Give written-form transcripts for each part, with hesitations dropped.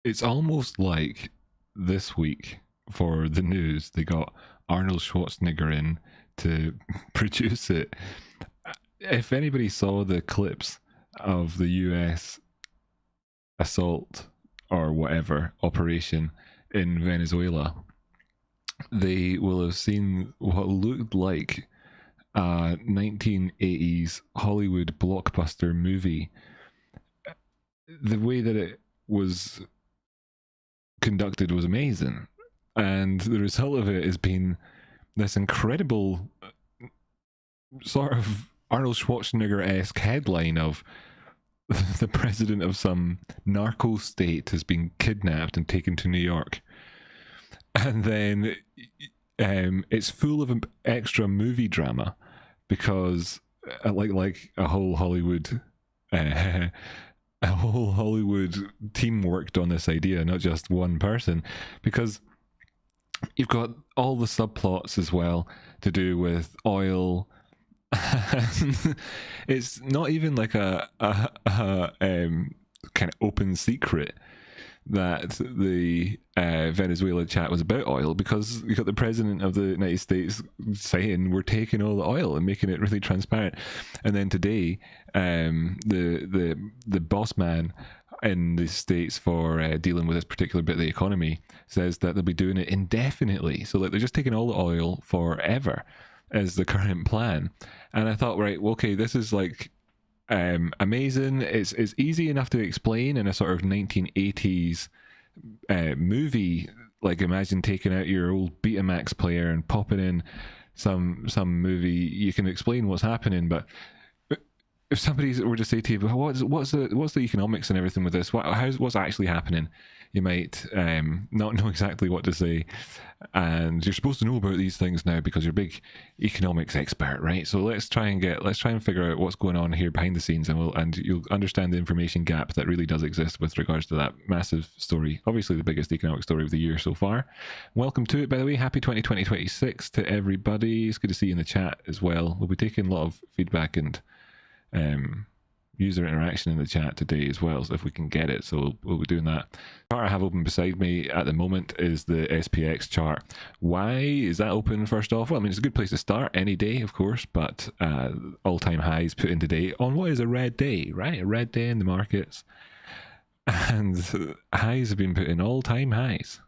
It's almost like this week for the news, they got Arnold Schwarzenegger in to produce it. If anybody saw the clips of the US assault or whatever operation in Venezuela, they will have seen what looked like a 1980s Hollywood blockbuster movie. The way that it was conducted was amazing. And the result of it has been this incredible sort of Arnold Schwarzenegger esque headline of the president of some narco state has been kidnapped and taken to New York. And then it's full of extra movie drama because, like a whole Hollywood. A whole Hollywood team worked on this idea, not just one person, because you've got all the subplots as well to do with oil. It's not even like a kind of open secret that the Venezuela chat was about oil, because you got the president of the United States saying we're taking all the oil and making it really transparent, and then today, the boss man in the states for dealing with this particular bit of the economy says that they'll be doing it indefinitely. So like they're just taking all the oil forever as the current plan. And I thought, right, well, okay, this is like amazing. It's easy enough to explain in a sort of 1980s movie. Like imagine taking out your old Betamax player and popping in some movie. You can explain what's happening, but if somebody were to say to you, well, what's the economics and everything with this? What's actually happening? You might not know exactly what to say, and you're supposed to know about these things now because you're a big economics expert, right? So let's try and figure out what's going on here behind the scenes, and you'll understand the information gap that really does exist with regards to that massive story. Obviously, the biggest economic story of the year so far. Welcome to it, by the way. Happy 2026 to everybody. It's good to see you in the chat as well. We'll be taking a lot of feedback and user interaction in the chat today as well, so if we can get it, so we'll be doing that. The chart I have open beside me at the moment is the SPX chart. Why is that open first off? Well, I mean, it's a good place to start any day, of course, but all-time highs put in today on what is a red day, right? A red day in the markets, and highs have been put in all-time highs,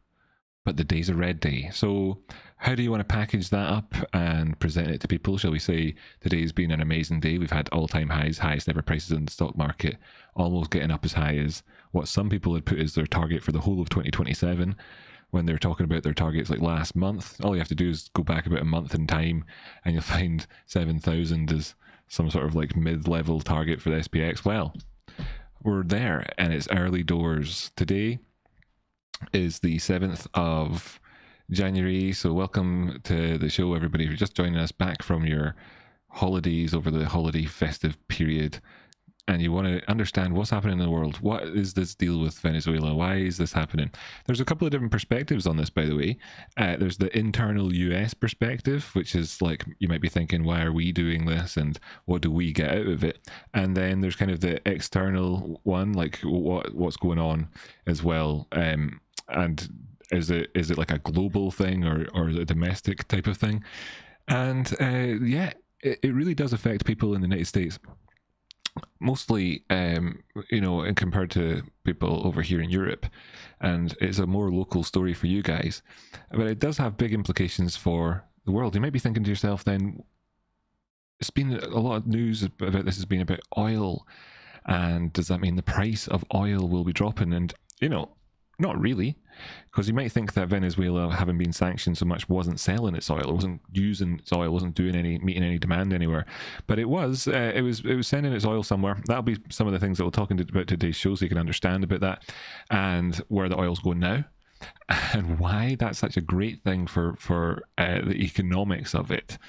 but the day's a red day. So how do you want to package that up and present it to people? Shall we say today's been an amazing day? We've had all-time highs, highest ever prices in the stock market, almost getting up as high as what some people had put as their target for the whole of 2027 when they're talking about their targets like last month. All you have to do is go back about a month in time and you'll find 7,000 as some sort of like mid-level target for the SPX. Well, we're there and it's early doors. Today is the 7th of January, so welcome to the show, everybody. If you're just joining us back from your holidays over the holiday festive period and you want to understand what's happening in the world, what is this deal with Venezuela, why is this happening? There's a couple of different perspectives on this, by the way. There's the internal US perspective, which is like, you might be thinking, why are we doing this and what do we get out of it? And then there's kind of the external one, like what's going on as well. And is it like a global thing or a domestic type of thing? And yeah, it really does affect people in the United States, mostly and compared to people over here in Europe, and it's a more local story for you guys, but it does have big implications for the world. You might be thinking to yourself, then it's been a lot of news about this has been about oil, and does that mean the price of oil will be dropping? And not really, because you might think that Venezuela, having been sanctioned so much, wasn't selling its oil, it wasn't using its oil, wasn't meeting any demand anywhere. But it was sending its oil somewhere. That'll be some of the things that we'll talk about today's show, so you can understand a bit that and where the oil's going now, and why that's such a great thing for the economics of it.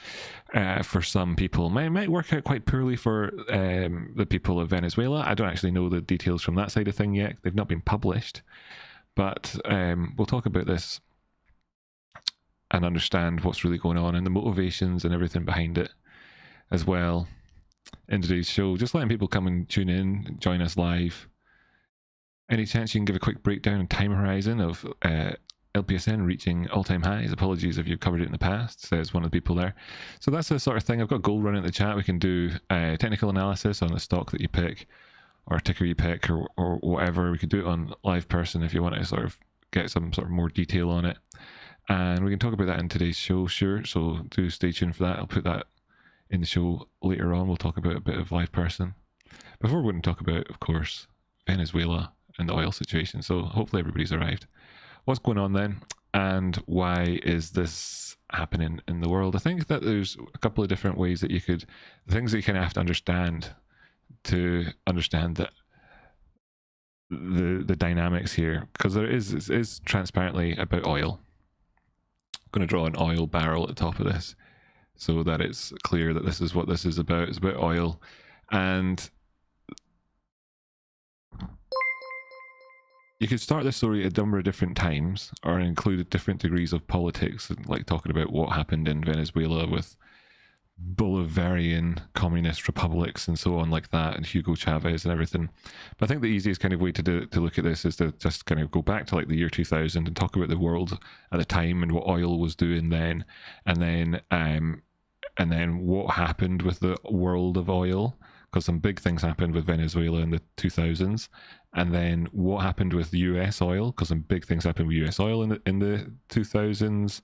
For some people, might work out quite poorly for the people of Venezuela. I don't actually know the details from that side of thing yet. They've not been published. But we'll talk about this and understand what's really going on and the motivations and everything behind it as well in today's show. Just letting people come and tune in, join us live. Any chance you can give a quick breakdown and time horizon of LPSN reaching all-time highs? Apologies if you've covered it in the past, says one of the people there. So that's the sort of thing. I've got gold running in the chat. We can do technical analysis on the stock that you pick, or ticker you pick, or whatever. We could do it on live person if you want to sort of get some sort of more detail on it. And we can talk about that in today's show, sure. So do stay tuned for that. I'll put that in the show later on. We'll talk about a bit of live person. Before we're going to talk about, of course, Venezuela and the oil situation. So hopefully everybody's arrived. What's going on then, and why is this happening in the world? I think that there's a couple of different ways that you could, things that you kind of have to understand that the dynamics here, because there is transparently about oil. I'm going to draw an oil barrel at the top of this so that it's clear that this is what this is about. It's about oil, and you could start this story at a number of different times, or include different degrees of politics, like talking about what happened in Venezuela with Bolivarian communist republics and so on like that, and Hugo Chavez and everything. But I think the easiest kind of way to look at this is to just kind of go back to like the year 2000 and talk about the world at the time and what oil was doing then, and then what happened with the world of oil, because some big things happened with Venezuela in the 2000s, and then what happened with US oil, because some big things happened with US oil in the 2000s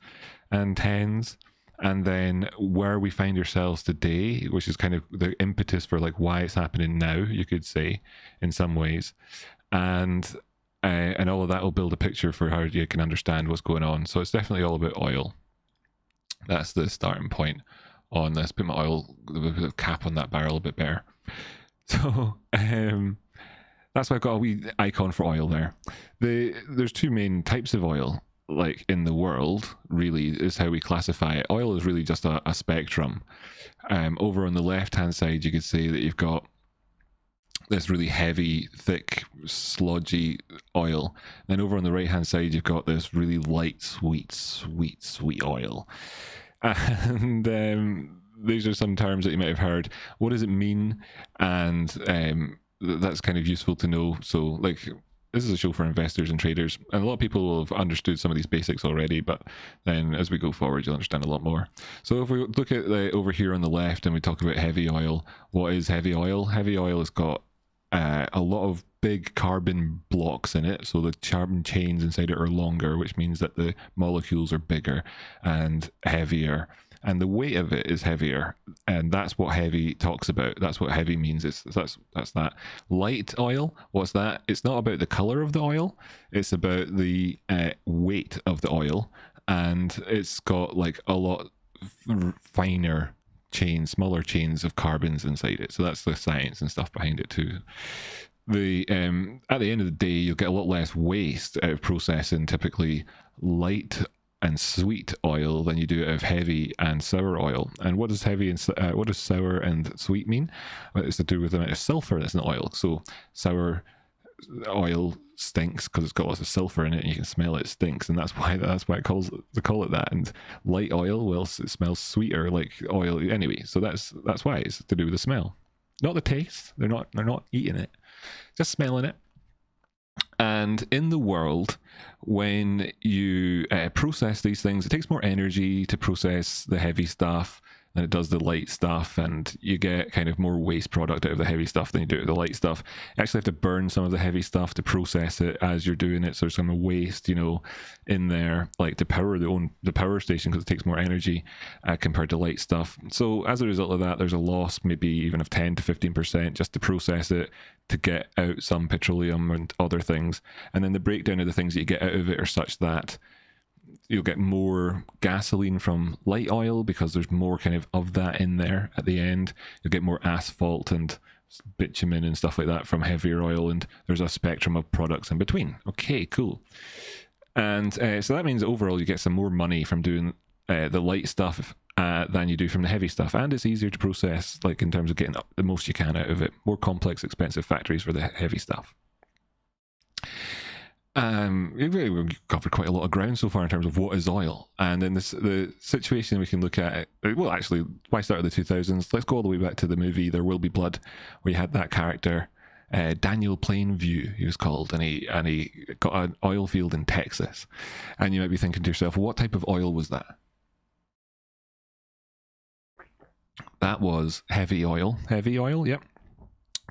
and 10s, and then where we find ourselves today, which is kind of the impetus for like why it's happening now, you could say, in some ways, and all of that will build a picture for how you can understand what's going on. So it's definitely all about oil. That's the starting point on this. Put my oil, the cap on that barrel a bit better. So that's why I've got a wee icon for oil there. There's two main types of oil, like in the world, really, is how we classify it. Oil is really just a spectrum. Over on the left hand side, you could say that you've got this really heavy, thick, sludgy oil. Then over on the right hand side, you've got this really light, sweet oil. And these are some terms that you might have heard. What does it mean? And that's kind of useful to know. So, like, this is a show for investors and traders, and a lot of people will have understood some of these basics already, but then as we go forward, you'll understand a lot more. So if we look at over here on the left and we talk about heavy oil, what is heavy oil? Heavy oil has got a lot of big carbon blocks in it, so the carbon chains inside it are longer, which means that the molecules are bigger and heavier, and the weight of it is heavier, and that's what heavy talks about. That's what heavy means. That's that. Light oil, what's that? It's not about the color of the oil, it's about the weight of the oil, and it's got like a lot finer chains, smaller chains of carbons inside it. So that's the science and stuff behind it too. At the end of the day, you'll get a lot less waste out of processing typically light and sweet oil than you do out of heavy and sour oil. And what does heavy and what does sour and sweet mean? Well, it's to do with the amount of sulfur that's in the oil. So sour oil stinks because it's got lots of sulfur in it, and you can smell it stinks, and that's why they call it that. And light oil, well, it smells sweeter like oil anyway. So that's why it's to do with the smell, not the taste. They're not eating it, just smelling it. And in the world, when you process these things, it takes more energy to process the heavy stuff than it does the light stuff, and you get kind of more waste product out of the heavy stuff than you do out of the light stuff. You actually have to burn some of the heavy stuff to process it as you're doing it, so there's some waste, in there, like to power the power station, because it takes more energy compared to light stuff. So as a result of that, there's a loss maybe even of 10 to 15% just to process it, to get out some petroleum and other things. And then the breakdown of the things that you get out of it are such that you'll get more gasoline from light oil because there's more kind of that in there at the end. You'll get more asphalt and bitumen and stuff like that from heavier oil, and there's a spectrum of products in between. Okay, cool. And so that means overall you get some more money from doing the light stuff than you do from the heavy stuff, and it's easier to process, like in terms of getting the most you can out of it. More complex, expensive factories for the heavy stuff. We've covered quite a lot of ground so far in terms of what is oil, and then the situation we can look at, well, actually, why start of the 2000s? Let's go all the way back to the movie There Will Be Blood, where you had that character Daniel Plainview, he was called, and he got an oil field in Texas. And you might be thinking to yourself, what type of oil was that? That was heavy oil. Heavy oil, yep.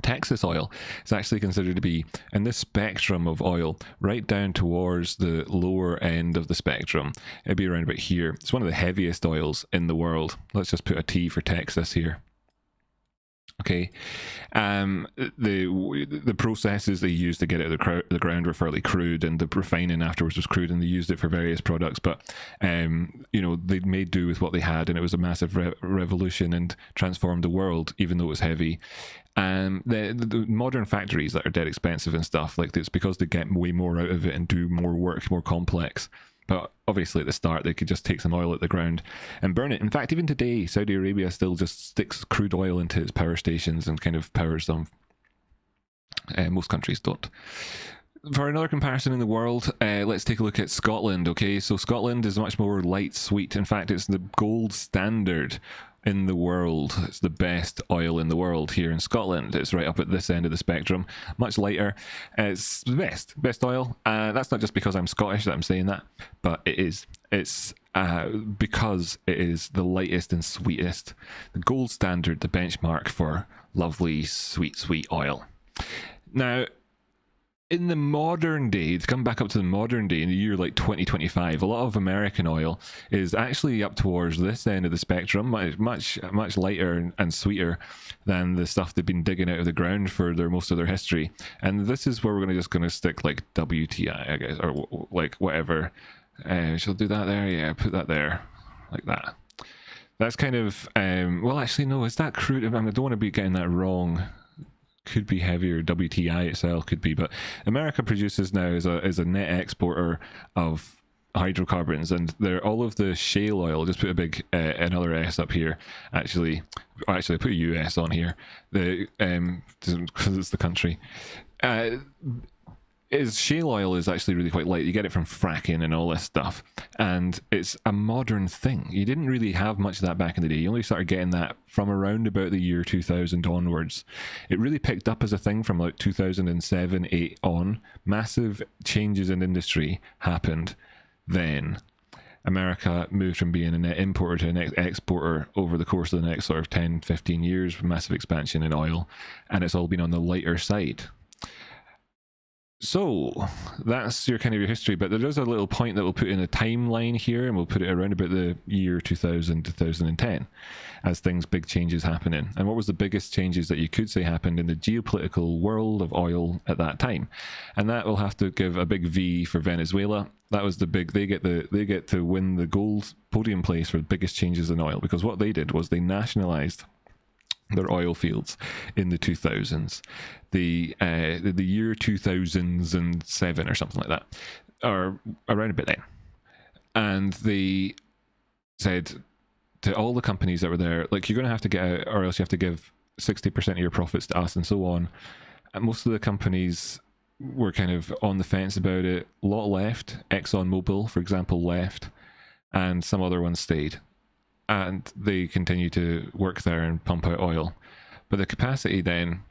Texas oil is actually considered to be in this spectrum of oil right down towards the lower end of the spectrum. It'd be around about here. It's one of the heaviest oils in the world. Let's just put a T for Texas here. Okay, the processes they used to get it out of the ground were fairly crude, and the refining afterwards was crude, and they used it for various products. But you know, they made do with what they had, and it was a massive revolution and transformed the world, even though it was heavy. The modern factories that are dead expensive and stuff, like, it's because they get way more out of it and do more work, more complex. But obviously at the start they could just take some oil at the ground and burn it. In fact, even today, Saudi Arabia still just sticks crude oil into its power stations and kind of powers them. Most countries don't. For another comparison in the world, let's take a look at Scotland. Okay, so Scotland is much more light sweet. In fact, it's the gold standard in the world. It's the best oil in the world here in Scotland. It's right up at this end of the spectrum, much lighter. It's the best oil. That's not just because I'm Scottish that I'm saying that, but it is. It's because it is the lightest and sweetest, the gold standard, the benchmark for lovely sweet oil. Now, in the modern day, to come back up to the modern day, in the year like 2025, a lot of American oil is actually up towards this end of the spectrum, much lighter and sweeter than the stuff they've been digging out of the ground for most of their history. And this is where we're just going to stick like WTI, I guess, or like whatever. Shall do that there? Yeah, put that there, like that. That's kind of, well, actually, no, is that crude? I don't want to be getting that wrong. Could be heavier. WTI itself could be, but America produces now as a net exporter of hydrocarbons, and they're all of the shale oil. Just put a big another S up here. Actually put a US on here. The because it's the country. Shale oil is actually really quite light. You get it from fracking and all this stuff, and it's a modern thing. You didn't really have much of that back in the day. You only started getting that from around about the year 2000 onwards. It really picked up as a thing from like 2007, 8 on. Massive changes in industry happened then. America moved from being a net importer to a net exporter over the course of the next sort of 10, 15 years, with massive expansion in oil, and it's all been on the lighter side. So that's your kind of your history, but there is a little point that we'll put in a timeline here, and we'll put it around about the year 2000, 2010, as big changes happening. And what was the biggest changes that you could say happened in the geopolitical world of oil at that time? And that will have to give a big V for Venezuela. That was the big, they get to win the gold podium place for the biggest changes in oil, because what they did was they nationalized their oil fields in the 2000s, the year 2007 or something like that, or around about then. And they said to all the companies that were there, like, you're going to have to get out, or else you have to give 60% of your profits to us, and so on. And most of the companies were kind of on the fence about it. A lot left. ExxonMobil, for example, left, and some other ones stayed. And they continue to work there and pump out oil. But the capacity then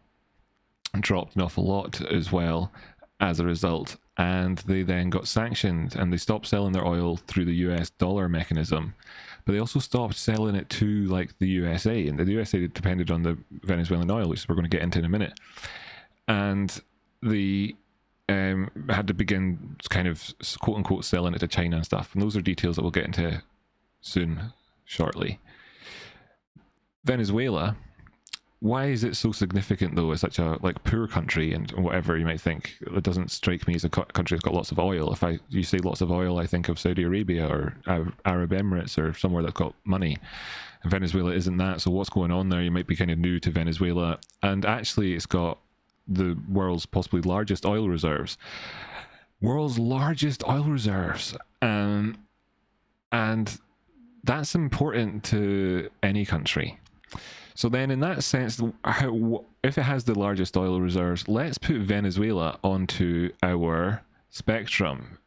dropped an awful lot as well as a result. And they then got sanctioned, and they stopped selling their oil through the US dollar mechanism. But they also stopped selling it to like the USA. And the USA depended on the Venezuelan oil, which we're going to get into in a minute. And they had to begin kind of quote unquote selling it to China and stuff. And those are details that we'll get into soon. Shortly. Venezuela, why is it so significant though as such a like poor country and whatever you might think? It doesn't strike me as a country that's got lots of oil. If you say lots of oil, I think of Saudi Arabia or Arab Emirates or somewhere that's got money. And Venezuela isn't that, so what's going on there? You might be kind of new to Venezuela, and actually it's got the world's possibly largest oil reserves. World's largest oil reserves. And that's important to any country. So then in that sense, if it has the largest oil reserves, let's put Venezuela onto our spectrum.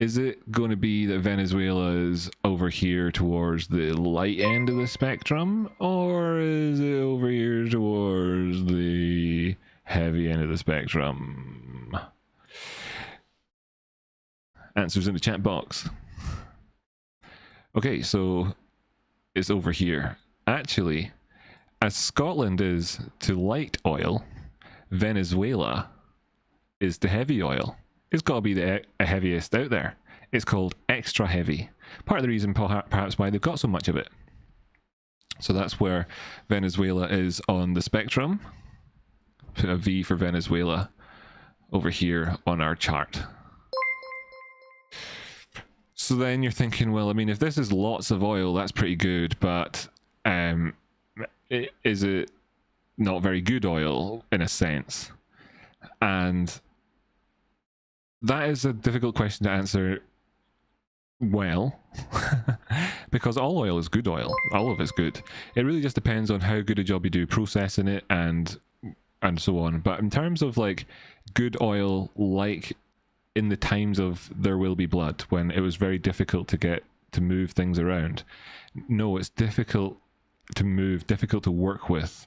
Is it going to be that Venezuela is over here towards the light end of the spectrum? Or is it over here towards the heavy end of the spectrum? Answers in the chat box. Okay, so it's over here. Actually, as Scotland is to light oil, Venezuela is to heavy oil. It's got to be the heaviest out there. It's called extra heavy. Part of the reason perhaps why they've got so much of it. So that's where Venezuela is on the spectrum. Put a V for Venezuela over here on our chart. So then you're thinking, well, I mean, if this is lots of oil, that's pretty good, but is it not very good oil in a sense? And that is a difficult question to answer well, because all oil is good oil. All of it's good. It really just depends on how good a job you do processing it and so on. But in terms of like good oil, like in the times of There Will Be Blood, when it was very difficult to move things around, no, it's difficult to move, difficult to work with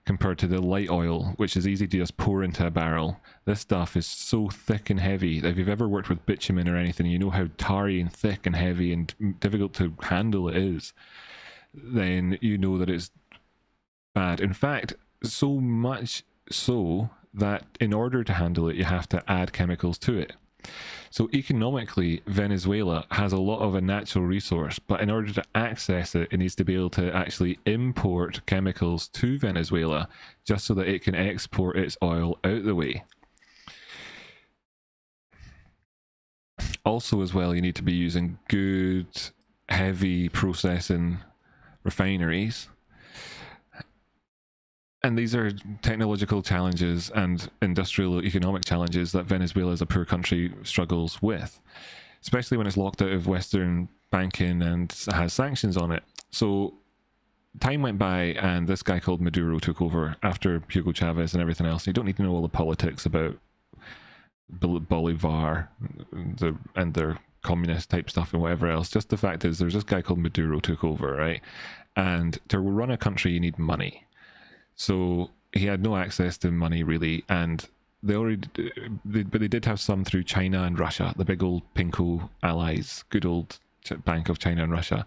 compared to the light oil, which is easy to just pour into a barrel. This stuff is so thick and heavy. If you've ever worked with bitumen or anything, you know how tarry and thick and heavy and difficult to handle it is. Then you know that it's bad. In fact, so much so that in order to handle it, you have to add chemicals to it. So economically, Venezuela has a lot of a natural resource, but in order to access it, it needs to be able to actually import chemicals to Venezuela just so that it can export its oil out the way. Also as well, you need to be using good, heavy processing refineries. And these are technological challenges and industrial economic challenges that Venezuela as a poor country struggles with, especially when it's locked out of Western banking and has sanctions on it. So time went by and this guy called Maduro took over after Hugo Chavez and everything else. You don't need to know all the politics about Bolivar and their communist type stuff and whatever else. Just the fact is there's this guy called Maduro took over, right? And to run a country, you need money. So he had no access to money really, and but they did have some through China and Russia, the big old pinko allies, good old Bank of China and Russia.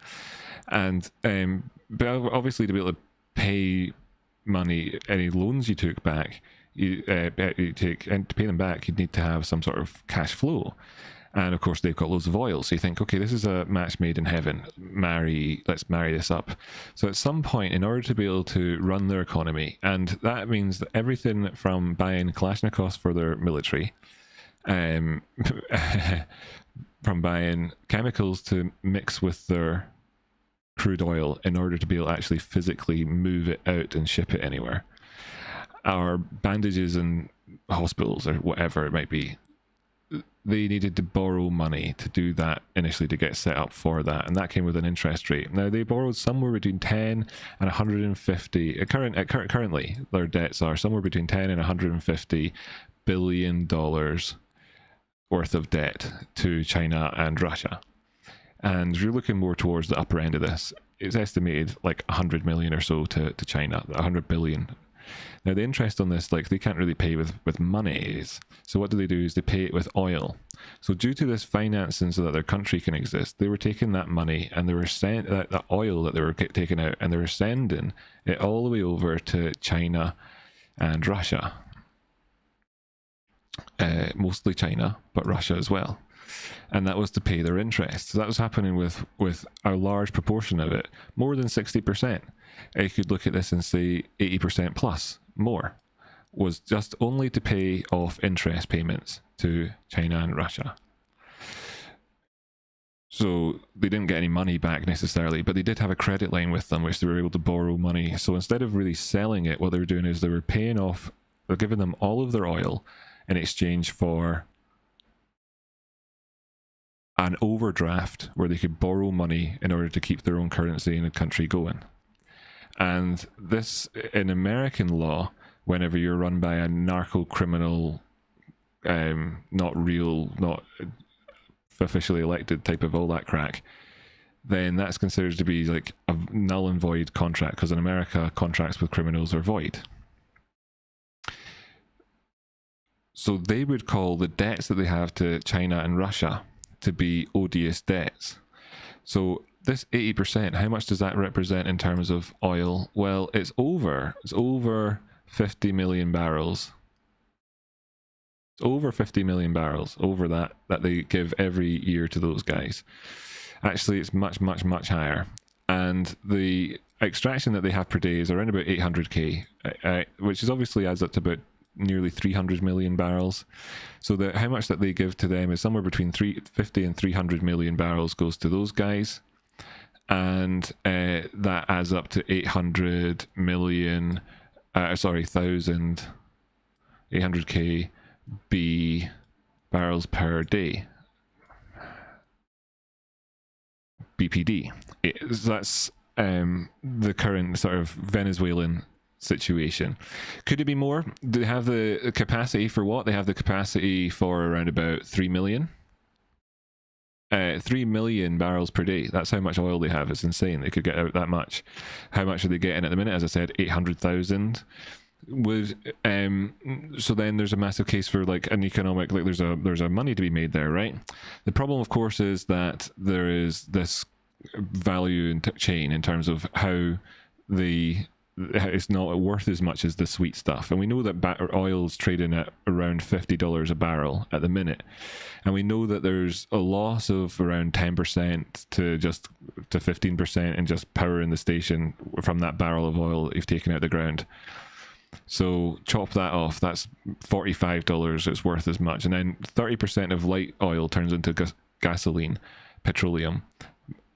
And but obviously to be able to pay money, any loans you took back, and to pay them back, you'd need to have some sort of cash flow. And of course, they've got loads of oil. So you think, okay, this is a match made in heaven. Let's marry this up. So at some point, in order to be able to run their economy, and that means that everything from buying Kalashnikovs for their military, from buying chemicals to mix with their crude oil in order to be able to actually physically move it out and ship it anywhere, or bandages in hospitals or whatever it might be, they needed to borrow money to do that initially, to get set up for that, and that came with an interest rate. Now they borrowed somewhere between 10 and 150 currently their debts are somewhere between 10 and 150 billion dollars worth of debt to China and Russia. And you're looking more towards the upper end of this. It's estimated like 100 million or so to China, 100 billion. Now the interest on this, like, they can't really pay with monies. So what do? Is they pay it with oil. So due to this financing so that their country can exist, they were taking that money and they were that oil that they were taking out, and they were sending it all the way over to China and Russia. Mostly China, but Russia as well. And that was to pay their interest. So that was happening with a large proportion of it, more than 60%. You could look at this and say 80% plus, more, was just only to pay off interest payments to China and Russia. So they didn't get any money back necessarily, but they did have a credit line with them, which they were able to borrow money. So instead of really selling it, what they were doing is they were paying off, they're giving them all of their oil in exchange for an overdraft where they could borrow money in order to keep their own currency in the country going. And this, in American law, whenever you're run by a narco criminal, not officially elected type of all that crack, then that's considered to be like a null and void contract, because in America, contracts with criminals are void. So they would call the debts that they have to China and Russia to be odious debts. So this 80%, how much does that represent in terms of oil? Well, it's over 50 million barrels. It's over 50 million barrels over that they give every year to those guys. Actually, it's much, much, much higher. And the extraction that they have per day is around about 800k, which is obviously adds up to about nearly 300 million barrels. So how much that they give to them is somewhere between 350 and 300 million barrels goes to those guys. And that adds up to 800 million, 800k B barrels per day. BPD. So that's the current sort of Venezuelan situation. Could it be more? Do they have the capacity for what? They have the capacity for around about 3 million. 3 million barrels per day. That's how much oil they have. It's insane. They could get out that much. How much are they getting at the minute? As I said, 800,000. So then there's a massive case for like an economic, like there's a money to be made there, right? The problem, of course, is that there is this value chain in terms of how it's not worth as much as the sweet stuff. And we know that oil's trading at around $50 a barrel at the minute. And we know that there's a loss of around 10% to 15% in just power in the station from that barrel of oil that you've taken out of the ground. So chop that off, that's $45 it's worth as much. And then 30% of light oil turns into gasoline, petroleum.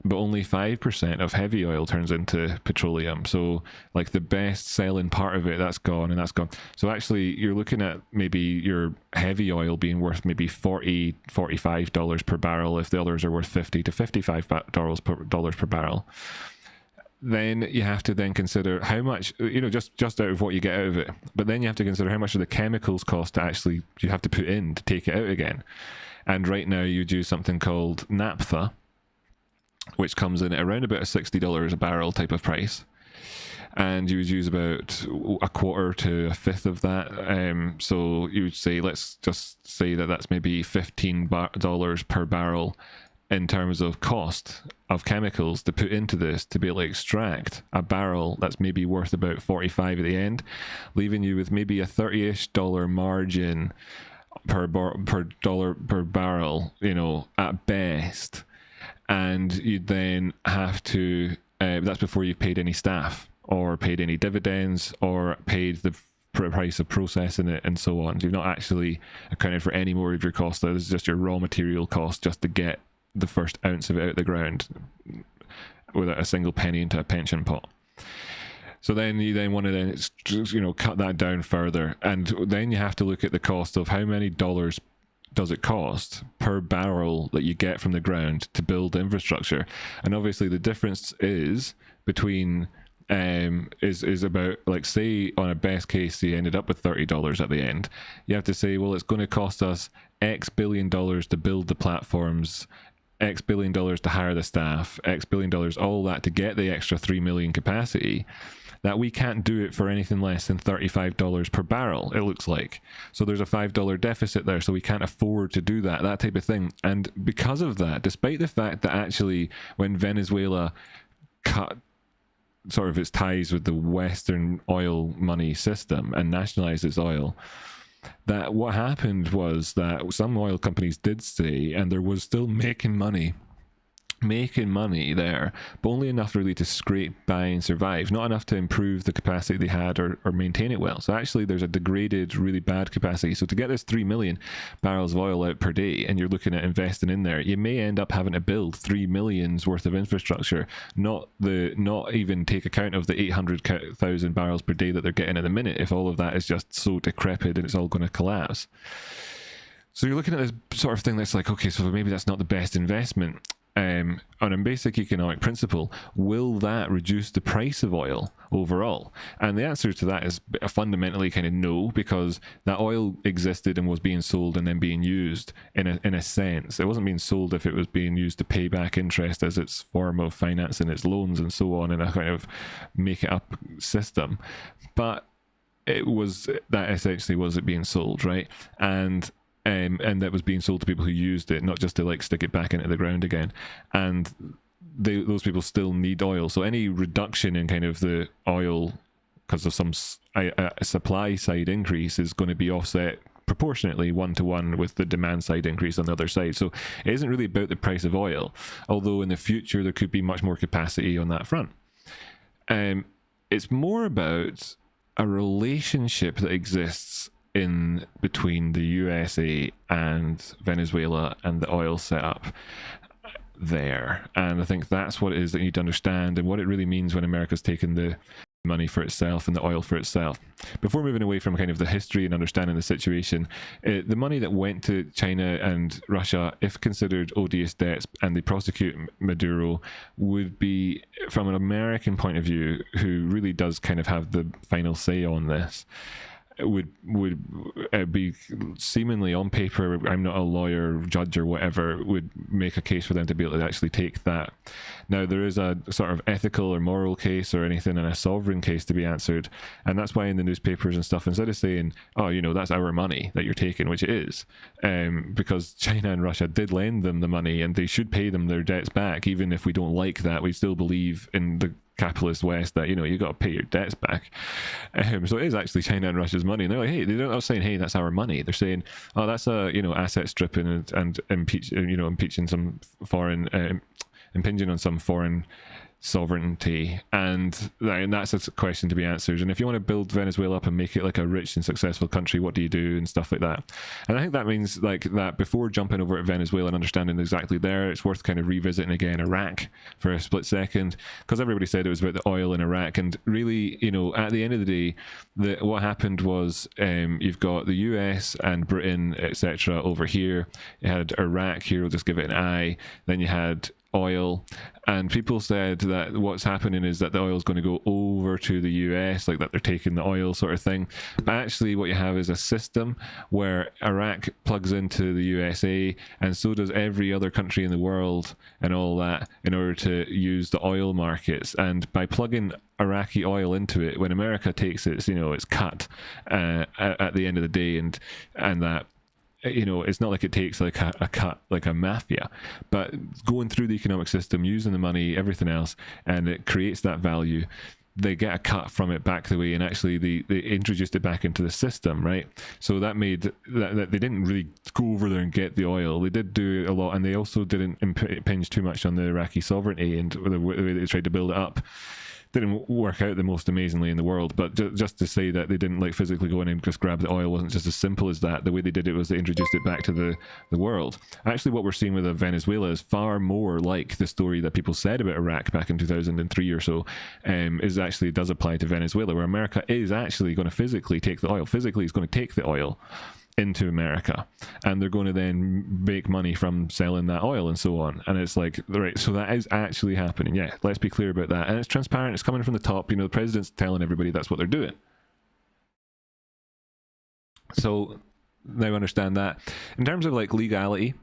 But only 5% of heavy oil turns into petroleum. So like the best selling part of it, that's gone and that's gone. So actually you're looking at maybe your heavy oil being worth maybe $40, $45 per barrel if the others are worth $50 to $55 per barrel. Then you have to then consider how much, just out of what you get out of it. But then you have to consider how much of the chemicals cost to actually you have to put in to take it out again. And right now you do something called naphtha, which comes in at around about a $60 a barrel type of price. And you would use about a quarter to a fifth of that. So you would say, let's just say that that's maybe $15 per barrel in terms of cost of chemicals to put into this to be able to extract a barrel that's maybe worth about 45 at the end, leaving you with maybe a $30-ish margin per barrel, at best. And you'd then have to, that's before you've paid any staff or paid any dividends or paid the price of processing it and so on. So you've not actually accounted for any more of your costs. This is just your raw material cost just to get the first ounce of it out of the ground without a single penny into a pension pot. So then you want to cut that down further. And then you have to look at the cost of how many dollars does it cost per barrel that you get from the ground to build infrastructure. And obviously the difference is between is about, like, say on a best case you ended up with $30 at the end. You have to say, well, it's going to cost us X billion dollars to build the platforms, X billion dollars to hire the staff, X billion dollars, all that to get the extra 3 million capacity. That we can't do it for anything less than $35 per barrel, it looks like. So there's a $5 deficit there, so we can't afford to do that type of thing. And because of that, despite the fact that actually when Venezuela cut sort of its ties with the Western oil money system and nationalized its oil, that what happened was that some oil companies did stay and there was still making money there, but only enough really to scrape by and survive, not enough to improve the capacity they had or maintain it well. So actually there's a degraded, really bad capacity. So to get this 3 million barrels of oil out per day, and you're looking at investing in there, you may end up having to build 3 million's worth of infrastructure, not even take account of the 800,000 barrels per day that they're getting at the minute, if all of that is just so decrepit and it's all going to collapse. So you're looking at this sort of thing that's like, okay, so maybe that's not the best investment. On a basic economic principle, will that reduce the price of oil overall? And the answer to that is fundamentally kind of no, because that oil existed and was being sold and then being used in a sense. It wasn't being sold if it was being used to pay back interest as its form of financing its loans and so on in a kind of make it up system. But that essentially was it being sold, right? And that was being sold to people who used it, not just to like stick it back into the ground again. And those people still need oil. So any reduction in kind of the oil because of some supply side increase is going to be offset proportionately 1-to-1 with the demand side increase on the other side. So it isn't really about the price of oil, although in the future there could be much more capacity on that front. It's more about a relationship that exists in between the USA and Venezuela and the oil setup there. And I think that's what it is that you need to understand, and what it really means when America's taken the money for itself and the oil for itself. Before moving away from kind of the history and understanding the situation, the money that went to China and Russia, if considered odious debts and they prosecute Maduro, would be, from an American point of view, who really does kind of have the final say on this, would be seemingly on paper, I'm not a lawyer, judge or whatever, would make a case for them to be able to actually take that. Now there is a sort of ethical or moral case or anything, and a sovereign case to be answered, and that's why in the newspapers and stuff, instead of saying, oh, you know, that's our money that you're taking, which it is, because China and Russia did lend them the money and they should pay them their debts back, even if we don't like that. We still believe in the capitalist West that, you know, you got to pay your debts back. So it is actually China and Russia's money, and they're like, hey, they're not saying, hey, that's our money. They're saying, oh, that's a, you know, asset stripping and impeaching some foreign, impinging on some foreign sovereignty, and that's a question to be answered. And if you want to build Venezuela up and make it like a rich and successful country, what do you do and stuff like that? And I think that means like that before jumping over at Venezuela and understanding exactly there, it's worth kind of revisiting again Iraq for a split second, because everybody said it was about the oil in Iraq, and really, you know, at the end of the day, what happened was you've got the US and Britain, etc. over here. You had Iraq here, we'll just give it an I. Then you had oil, and people said that what's happening is that the oil is going to go over to the US, like that they're taking the oil sort of thing. But actually what you have is a system where Iraq plugs into the USA, and so does every other country in the world and all that, in order to use the oil markets. And by plugging Iraqi oil into it, when America takes it, you know, it's cut at the end of the day, and that, you know, it's not like it takes like a cut like a mafia, but going through the economic system, using the money, everything else, and it creates that value. They get a cut from it back the way, and actually they introduced it back into the system, right? So that made that they didn't really go over there and get the oil. They did do a lot, and they also didn't impinge too much on the Iraqi sovereignty, and the way they tried to build it up didn't work out the most amazingly in the world. But just to say that they didn't like physically go in and just grab the oil wasn't just as simple as that. The way they did it was they introduced it back to the world. Actually, what we're seeing with Venezuela is far more like the story that people said about Iraq back in 2003 or so, is actually does apply to Venezuela, where America is actually going to physically take the oil. Physically is going to take the oil into America, and they're going to then make money from selling that oil and so on. And it's like, right, so that is actually happening. Yeah, let's be clear about that. And it's transparent, it's coming from the top. You know, the president's telling everybody that's what they're doing. So now understand that. In terms of like legality,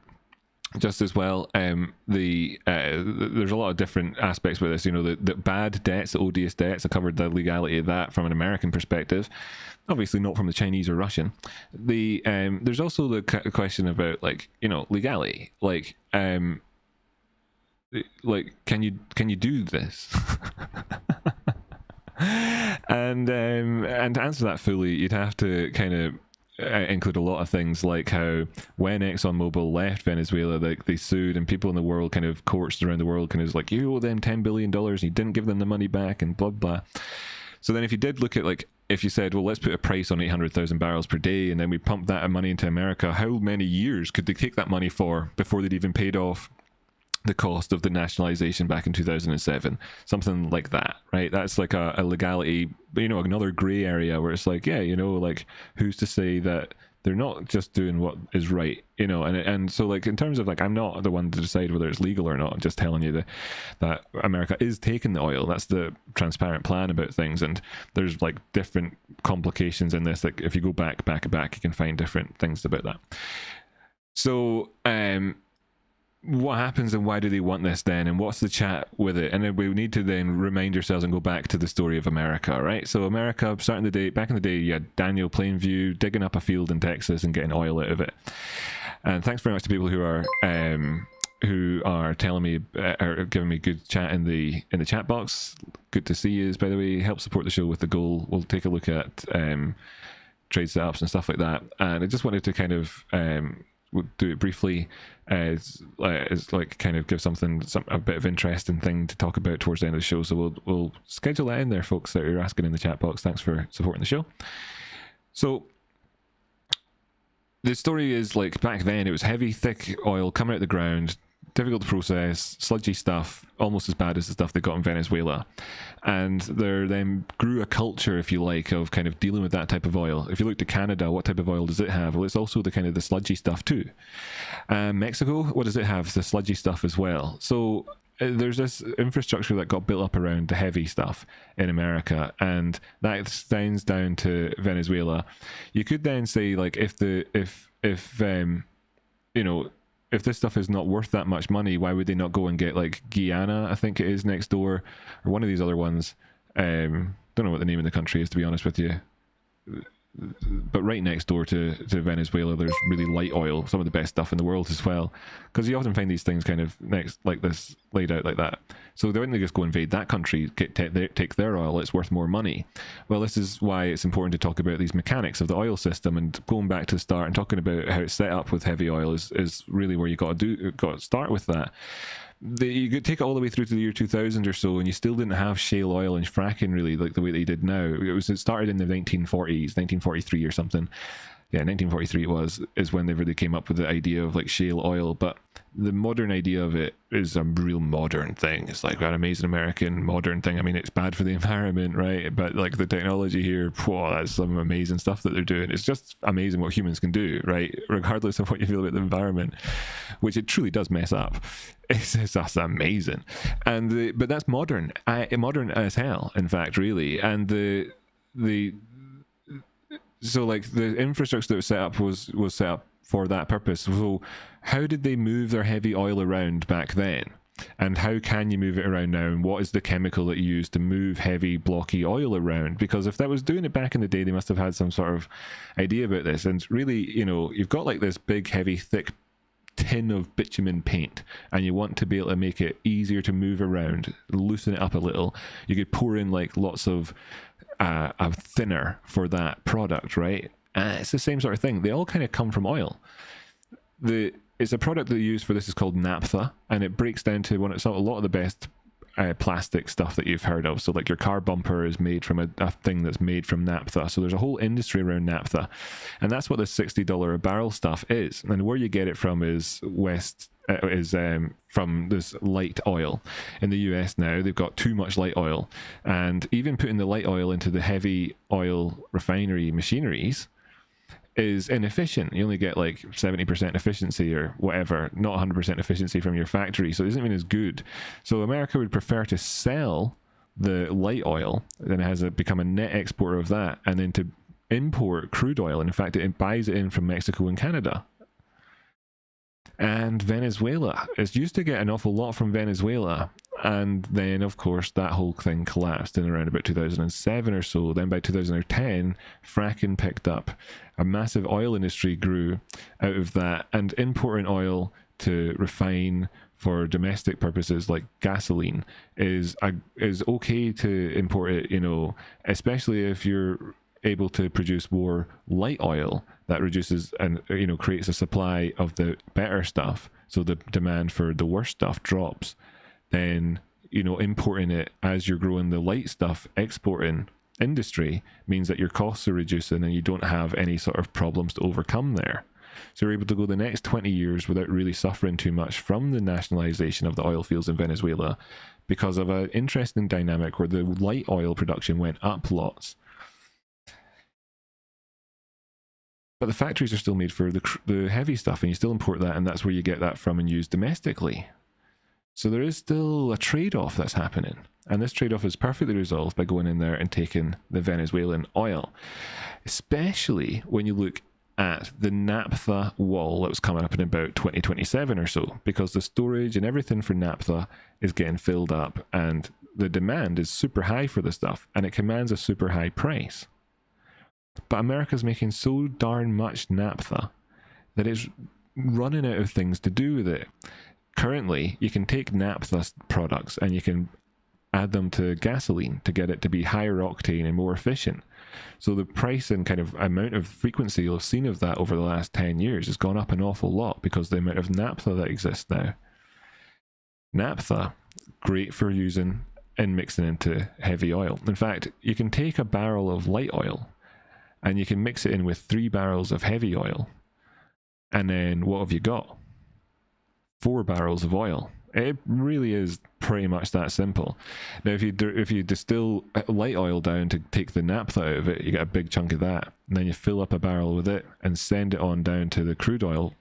just as well, there's a lot of different aspects with this. You know, the bad debts, the odious debts, I covered the legality of that from an American perspective, obviously not from the Chinese or Russian. There's also the question about, like, you know, legality, like can you do this? And to answer that fully, you'd have to kind of include a lot of things, like how when ExxonMobil left Venezuela, they sued, and people in the world, kind of courts around the world, kind of like, you owe them $10 billion and you didn't give them the money back and blah blah. So then if you did look at, like, if you said, well, let's put a price on 800,000 barrels per day, and then we pump that money into America, how many years could they take that money for before they'd even paid off the cost of the nationalization back in 2007? Something like that, right? That's like a legality, you know, another gray area where it's like, yeah, you know, like, who's to say that they're not just doing what is right, you know? And so, like, in terms of, like, I'm not the one to decide whether it's legal or not. I'm just telling you that America is taking the oil. That's the transparent plan about things. And there's, like, different complications in this. Like, if you go back, you can find different things about that. So, what happens and why do they want this then, and what's the chat with it? And then we need to then remind ourselves and go back to the story of America, right? So America, starting the day, back in the day, you had Daniel Plainview digging up a field in Texas and getting oil out of it. And thanks very much to people who are telling me or giving me good chat in the chat box. Good to see you, by the way. Help support the show with the goal. We'll take a look at trade setups and stuff like that. And I just wanted to kind of we'll do it briefly as like kind of give a bit of interesting thing to talk about towards the end of the show. So we'll schedule that in there, folks that are asking in the chat box. Thanks for supporting the show. So the story is, like, back then it was heavy, thick oil coming out of the ground, difficult to process, sludgy stuff, almost as bad as the stuff they got in Venezuela. And there then grew a culture, if you like, of kind of dealing with that type of oil. If you look to Canada, what type of oil does it have? Well, it's also the kind of the sludgy stuff too. Mexico, what does it have? The sludgy stuff as well. So there's this infrastructure that got built up around the heavy stuff in America, and that extends down to Venezuela. You could then say, like, if this stuff is not worth that much money, why would they not go and get, like, Guyana, I think it is, next door, or one of these other ones? Don't know what the name of the country is, to be honest with you. But right next door to Venezuela, there's really light oil, some of the best stuff in the world as well. Because you often find these things kind of next, like this, laid out like that. So they wouldn't just go invade that country, take their oil, it's worth more money. Well, this is why it's important to talk about these mechanics of the oil system, and going back to the start and talking about how it's set up with heavy oil is really where you got to start with that. You could take it all the way through to the year 2000 or so, and you still didn't have shale oil and fracking really like the way that you did now. It started in the 1940s, 1943 or something. Yeah, 1943 is when they really came up with the idea of, like, shale oil. But the modern idea of it is a real modern thing. It's like an amazing American modern thing. I mean, it's bad for the environment, right? But, like, the technology here, whoa, that's some amazing stuff that they're doing. It's just amazing what humans can do, right? Regardless of what you feel about the environment, which it truly does mess up. It's just amazing. But that's modern as hell, in fact, really. And so, like, the infrastructure that was set up was set up for that purpose. So how did they move their heavy oil around back then? And how can you move it around now? And what is the chemical that you use to move heavy, blocky oil around? Because if that was doing it back in the day, they must have had some sort of idea about this. And really, you've got, like, this big, heavy, thick tin of bitumen paint, and you want to be able to make it easier to move around, loosen it up a little. You could pour in, like, lots of a thinner for that product, right? It's the same sort of thing. They all kind of come from oil. It's a product that they use for this is called naphtha, and it breaks down to a lot of the best plastic stuff that you've heard of. So, like, your car bumper is made from a thing that's made from naphtha. So there's a whole industry around naphtha, and that's what this $60 a barrel stuff is. And where you get it from is from this light oil. In the US now, they've got too much light oil, and even putting the light oil into the heavy oil refinery machineries is inefficient. You only get like 70% efficiency or whatever, not 100% efficiency from your factory, so it isn't even as good. So America would prefer to sell the light oil, then it has become a net exporter of that, and then to import crude oil. And in fact, it buys it in from Mexico and Canada. And Venezuela. It's used to get an awful lot from Venezuela. And then, of course, that whole thing collapsed in around about 2007 or so. Then by 2010, fracking picked up. A massive oil industry grew out of that. And importing oil to refine for domestic purposes like gasoline is okay to import it, especially if you're able to produce more light oil that reduces and creates a supply of the better stuff, so the demand for the worst stuff drops. Then importing it as you're growing the light stuff, exporting industry, means that your costs are reducing and you don't have any sort of problems to overcome there. So you're able to go the next 20 years without really suffering too much from the nationalization of the oil fields in Venezuela, because of an interesting dynamic where the light oil production went up lots. But the factories are still made for the heavy stuff, and you still import that, and that's where you get that from and use domestically. So there is still a trade-off that's happening. And this trade-off is perfectly resolved by going in there and taking the Venezuelan oil. Especially when you look at the naphtha wall that was coming up in about 2027 or so, because the storage and everything for naphtha is getting filled up and the demand is super high for the stuff and it commands a super high price. But America's making so darn much naphtha that it's running out of things to do with it. Currently, you can take naphtha products and you can add them to gasoline to get it to be higher octane and more efficient. So the price and kind of amount of frequency you'll have seen of that over the last 10 years has gone up an awful lot because the amount of naphtha that exists now. Naphtha, great for using and mixing into heavy oil. In fact, you can take a barrel of light oil and you can mix it in with 3 barrels of heavy oil. And then what have you got? 4 barrels of oil. It really is pretty much that simple. Now, if you distill light oil down to take the naphtha out of it, you get a big chunk of that. And then you fill up a barrel with it and send it on down to the crude oil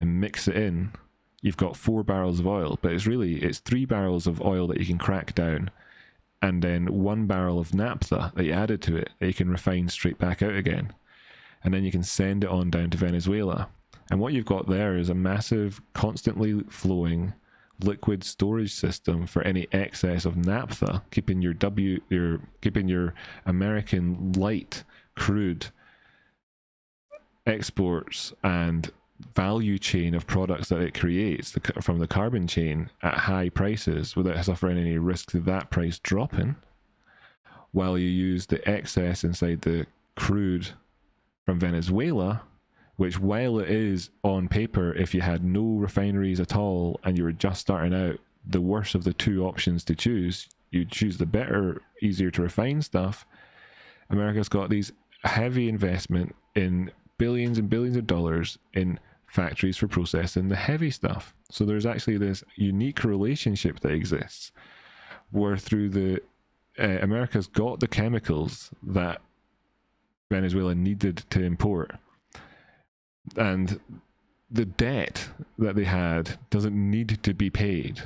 and mix it in. You've got 4 barrels of oil, but it's 3 barrels of oil that you can crack down, and then 1 barrel of naphtha that you added to it that you can refine straight back out again. And then you can send it on down to Venezuela. And what you've got there is a massive, constantly flowing liquid storage system for any excess of naphtha, keeping your American light crude exports and value chain of products that it creates from the carbon chain at high prices without suffering any risk of that price dropping, while you use the excess inside the crude from Venezuela, which, while it is on paper, if you had no refineries at all and you were just starting out, the worst of the 2 options to choose, you'd choose the better, easier to refine stuff. America's got these heavy investment in billions and billions of dollars in factories for processing the heavy stuff. So there's actually this unique relationship that exists where through America's got the chemicals that Venezuela needed to import. And the debt that they had doesn't need to be paid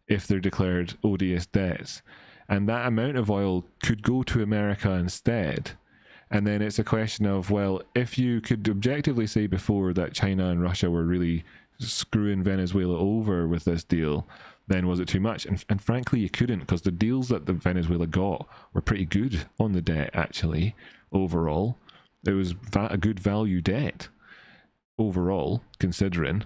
if they're declared odious debts. And that amount of oil could go to America instead. And then it's a question of, well, if you could objectively say before that China and Russia were really screwing Venezuela over with this deal, then was it too much? And frankly, you couldn't, because the deals that the Venezuela got were pretty good on the debt, actually, overall. It was a good value debt overall, considering,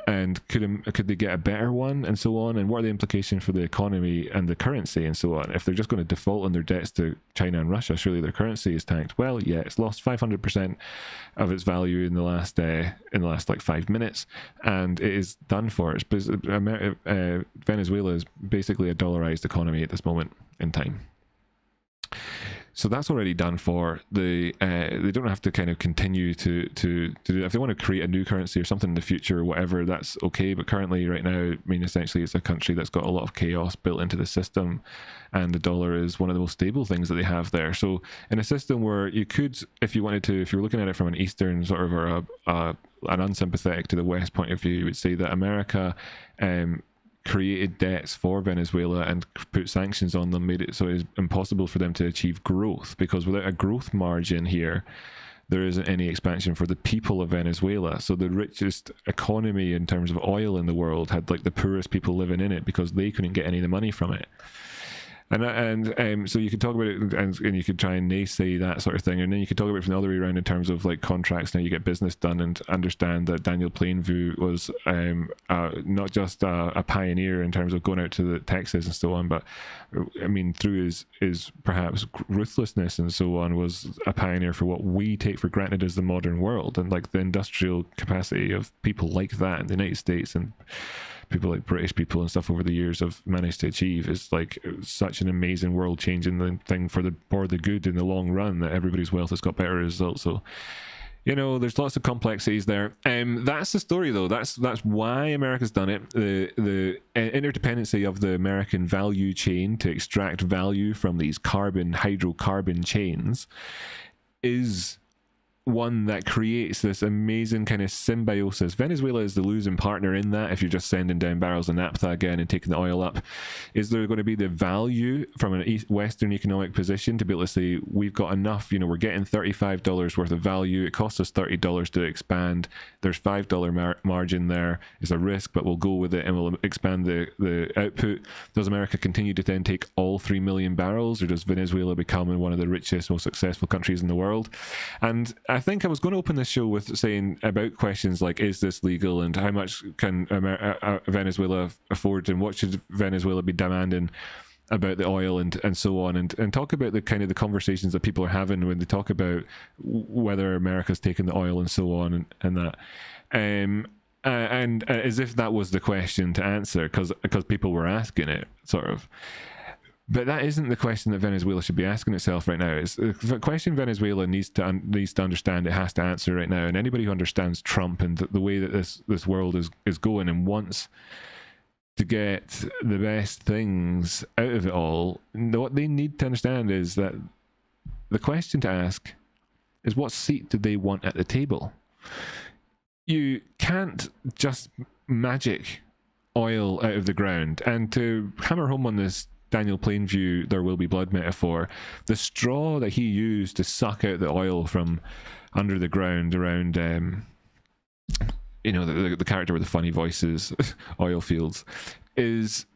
and could they get a better one, and so on, and what are the implications for the economy and the currency and so on? If they're just going to default on their debts to China and Russia, surely their currency is tanked. Well, yeah, it's lost 500% of its value in the last like 5 minutes, and it is done for. Venezuela is basically a dollarized economy at this moment in time. So that's already done for. They don't have to kind of continue to do. If they want to create a new currency or something in the future or whatever, that's okay. But currently, right now, I mean, essentially, it's a country that's got a lot of chaos built into the system, and the dollar is one of the most stable things that they have there. So in a system where you could, if you wanted to, if you're looking at it from an Eastern sort of or an unsympathetic to the West point of view, you would say that America created debts for Venezuela and put sanctions on them, made it so it's impossible for them to achieve growth, because without a growth margin here, there isn't any expansion for the people of Venezuela. So the richest economy in terms of oil in the world had like the poorest people living in it because they couldn't get any of the money from it. And so you could talk about it and you could try and naysay that sort of thing, and then you could talk about it from the other way around in terms of like contracts. Now you get business done, and understand that Daniel Plainview was not just a pioneer in terms of going out to the Texas and so on, but I mean through his perhaps ruthlessness and so on, was a pioneer for what we take for granted as the modern world, and like the industrial capacity of people like that in the United States and people like British people and stuff over the years have managed to achieve is like such an amazing world changing thing for the good in the long run, that everybody's wealth has got better results. So, you know, there's lots of complexities there. That's the story though. That's why America's done it. The interdependency of the American value chain to extract value from these hydrocarbon chains is one that creates this amazing kind of symbiosis. Venezuela is the losing partner in that. If you're just sending down barrels of naphtha again and taking the oil up, is there going to be the value from an Western economic position to be able to say, we've got enough, you know, we're getting $35 worth of value, it costs us $30 to expand, there's $5 margin there, it's a risk, but we'll go with it and we'll expand the output. Does America continue to then take all 3 million barrels, or does Venezuela become one of the richest, most successful countries in the world? And I think I was going to open this show with saying about questions like, is this legal, and how much can Venezuela afford, and what should Venezuela be demanding about the oil, and so on, and talk about the kind of the conversations that people are having when they talk about whether America's taking the oil and so on, and that. And as if that was the question to answer, because people were asking it, sort of. But that isn't the question that Venezuela should be asking itself right now. It's the question Venezuela needs to understand, it has to answer right now. And anybody who understands Trump and the way that this world is going and wants to get the best things out of it all, what they need to understand is that the question to ask is, what seat do they want at the table? You can't just magic oil out of the ground. And to hammer home on this Daniel Plainview "there will be blood" metaphor, the straw that he used to suck out the oil from under the ground around you know, the character with the funny voices, oil fields, is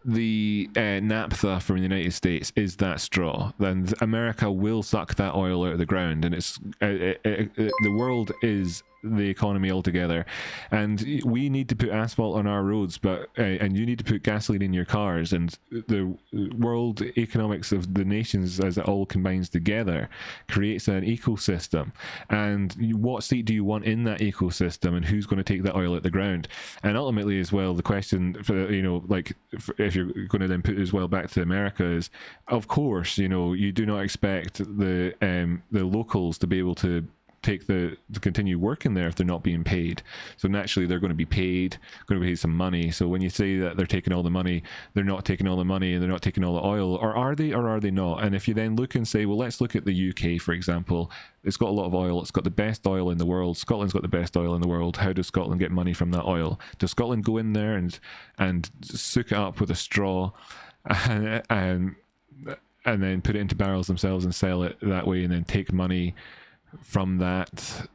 the naphtha from the United States, is that straw. Then America will suck that oil out of the ground, and it's the world is the economy altogether, and we need to put asphalt on our roads, but and you need to put gasoline in your cars, and the world economics of the nations as it all combines together creates an ecosystem. And what seat do you want in that ecosystem, and who's going to take that oil at the ground? And ultimately as well, the question for, you know, like if you're going to then put it as well back to America, is of course, you know, you do not expect the locals to be able to continue working there if they're not being paid. So naturally they're going to be paid some money. So when you say that they're taking all the money, they're not taking all the money, and they're not taking all the oil, or are they not? And if you then look and say, well, let's look at the UK, for example. It's got a lot of oil, it's got the best oil in the world, Scotland's got the best oil in the world. How does Scotland get money from that oil? Does Scotland go in there and soak it up with a straw and then put it into barrels themselves and sell it that way, and then take money from that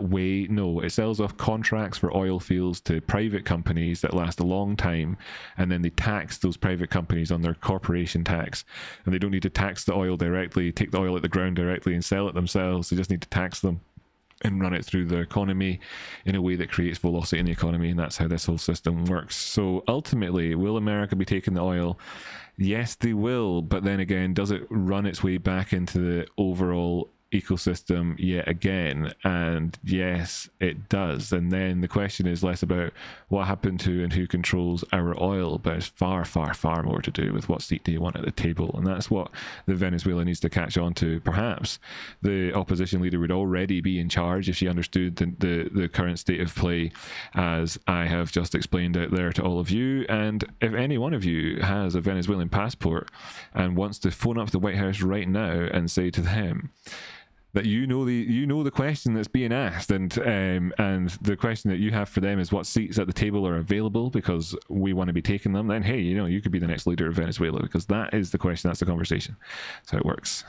way? No, it sells off contracts for oil fields to private companies that last a long time, and then they tax those private companies on their corporation tax, and they don't need to tax the oil directly, take the oil at the ground directly and sell it themselves. They just need to tax them and run it through the economy in a way that creates velocity in the economy, and that's how this whole system works. So ultimately, will America be taking the oil? Yes, they will, but then again, does it run its way back into the overall ecosystem yet again? And yes, it does. And then the question is less about what happened to and who controls our oil, but it's far, far, far more to do with what seat do you want at the table. And that's what the Venezuela needs to catch on to. Perhaps the opposition leader would already be in charge if she understood the current state of play, as I have just explained out there to all of you. And if any one of you has a Venezuelan passport and wants to phone up the White House right now and say to them that you know the question that's being asked, and the question that you have for them is what seats at the table are available because we want to be taking them, then hey, you know, you could be the next leader of Venezuela, because that is the question, that's the conversation. That's how it works.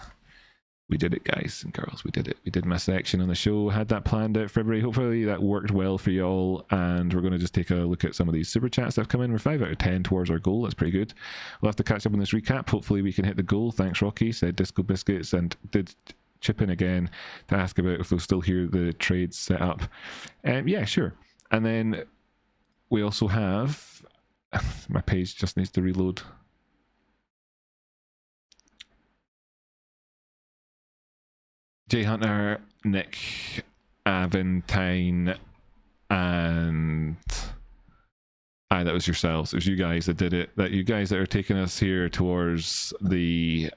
We did it, guys and girls, we did it. We did my section on the show, had that planned out for everybody. Hopefully that worked well for you all, and we're going to just take a look at some of these super chats that have come in. We're 5 out of 10 towards our goal, that's pretty good. We'll have to catch up on this recap. Hopefully we can hit the goal. Thanks Rocky, said Disco Biscuits, and did chip in again to ask about if they'll still hear the trades set up. Yeah, sure. And then we also have, my page just needs to reload. Jay Hunter, Nick, Aventine, and that was yourselves. It was you guys that did it. That you guys that are taking us here towards the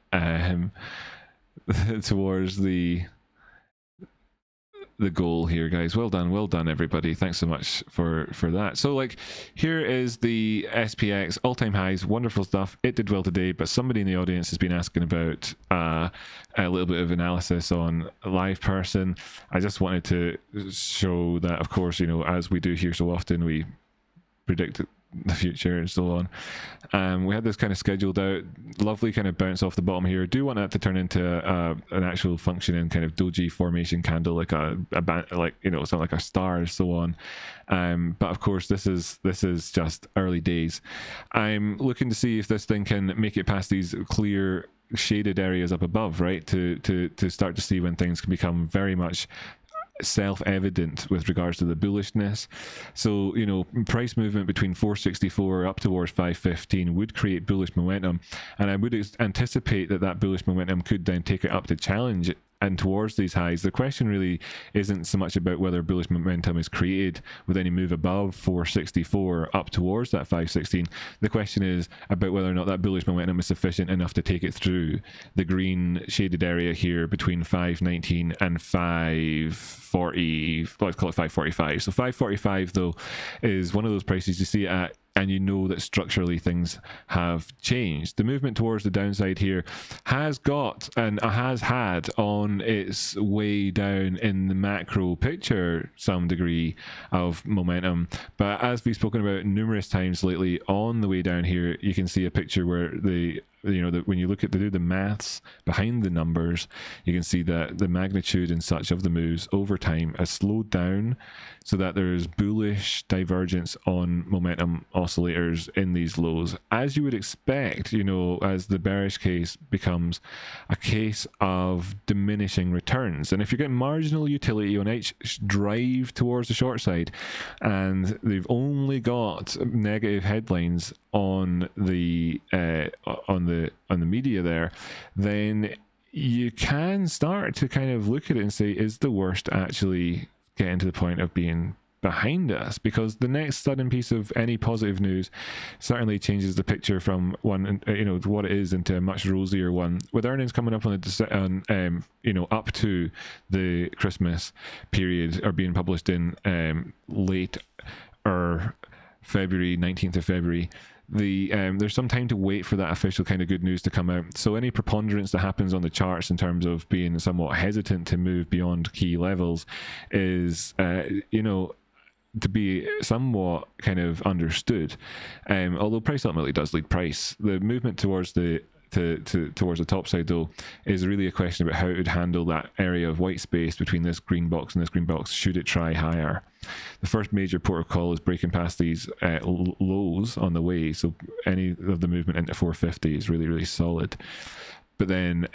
the goal here, guys. Well done everybody. Thanks so much for that. So like, here is the SPX all-time highs. Wonderful stuff. It did well today, but somebody in the audience has been asking about a little bit of analysis on a live person. I just wanted to show that, of course, you know, as we do here so often, we predict the future and so on. We had this kind of scheduled out, lovely kind of bounce off the bottom here. Do want that to turn into an actual functioning kind of doji formation candle, like like, you know, something like a star and so on. But of course, this is just early days. I'm looking to see if this thing can make it past these clear shaded areas up above, right, to start to see when things can become very much self-evident with regards to the bullishness. So, you know, price movement between 464 up towards 515 would create bullish momentum, and I would anticipate that bullish momentum could then take it up to challenge it and towards these highs. The question really isn't so much about whether bullish momentum is created with any move above 464 up towards that 516. The question is about whether or not that bullish momentum is sufficient enough to take it through the green shaded area here between 519 and 540, let's call it 545. So 545 though is one of those prices you see it at, and you know that structurally things have changed. The movement towards the downside here has got and has had on its way down in the macro picture some degree of momentum. But as we've spoken about numerous times lately, on the way down here, you can see a picture where when you look at do the maths behind the numbers, you can see that the magnitude and such of the moves over time has slowed down, so that there's bullish divergence on momentum oscillators in these lows, as you would expect, you know, as the bearish case becomes a case of diminishing returns. And if you're getting marginal utility on each drive towards the short side, and they've only got negative headlines on the media there, then you can start to kind of look at it and say, is the worst actually getting to the point of being behind us? Because the next sudden piece of any positive news certainly changes the picture from one, you know, what it is into a much rosier one, with earnings coming up on you know, up to the Christmas period, or being published in late or February, 19th of February. There's some time to wait for that official kind of good news to come out. So any preponderance that happens on the charts in terms of being somewhat hesitant to move beyond key levels is, you know, to be somewhat kind of understood. Although price ultimately does lead price. The movement towards the towards the top side though is really a question about how it would handle that area of white space between this green box and this green box should it try higher. The first major port of call is breaking past these lows on the way, so any of the movement into 450 is really solid. But then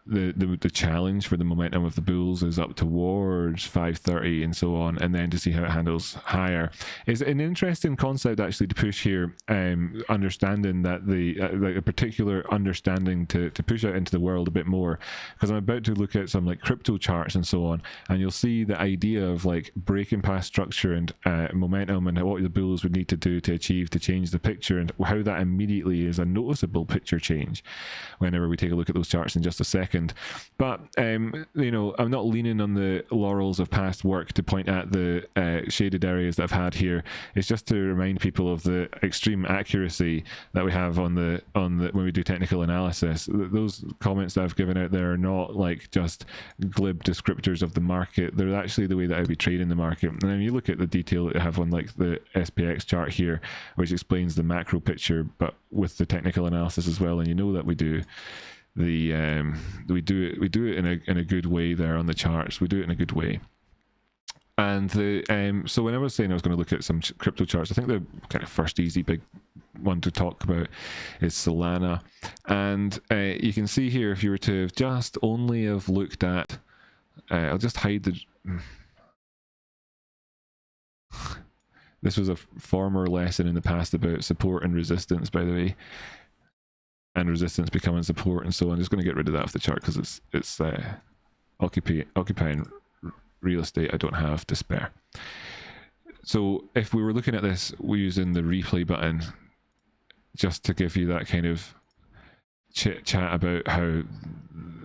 the challenge for the momentum of the bulls is up towards 530 and so on, and then to see how it handles higher is an interesting concept actually to push here. Understanding that like a particular understanding to push out into the world a bit more, because I'm about to look at some like crypto charts and so on, and you'll see the idea of like breaking past structure and momentum and what the bulls would need to do to achieve to change the picture, and how that immediately is a noticeable picture change whenever we take a look at those charts in just a second. But you know, I'm not leaning on the laurels of past work to point at the shaded areas that I've had here. It's just to remind people of the extreme accuracy that we have on the when we do technical analysis. Those comments that I've given out there are not like just glib descriptors of the market. They're actually the way that I'd be trading the market. And then you look at the detail that I have on like the SPX chart here, which explains the macro picture, but with the technical analysis as well. And you know that we do we do it in a good way there on the charts. We do it in a good way. And so when I was saying I was going to look at some crypto charts, I think the kind of first easy big one to talk about is Solana. And you can see here, if you were to have just only have looked at I'll just hide the this was a former lesson in the past about support and resistance, by the way, and resistance becoming support and so on. I'm just going to get rid of that off the chart because it's occupying real estate I don't have to spare. So if we were looking at this, we're using the replay button just to give you that kind of chit chat about how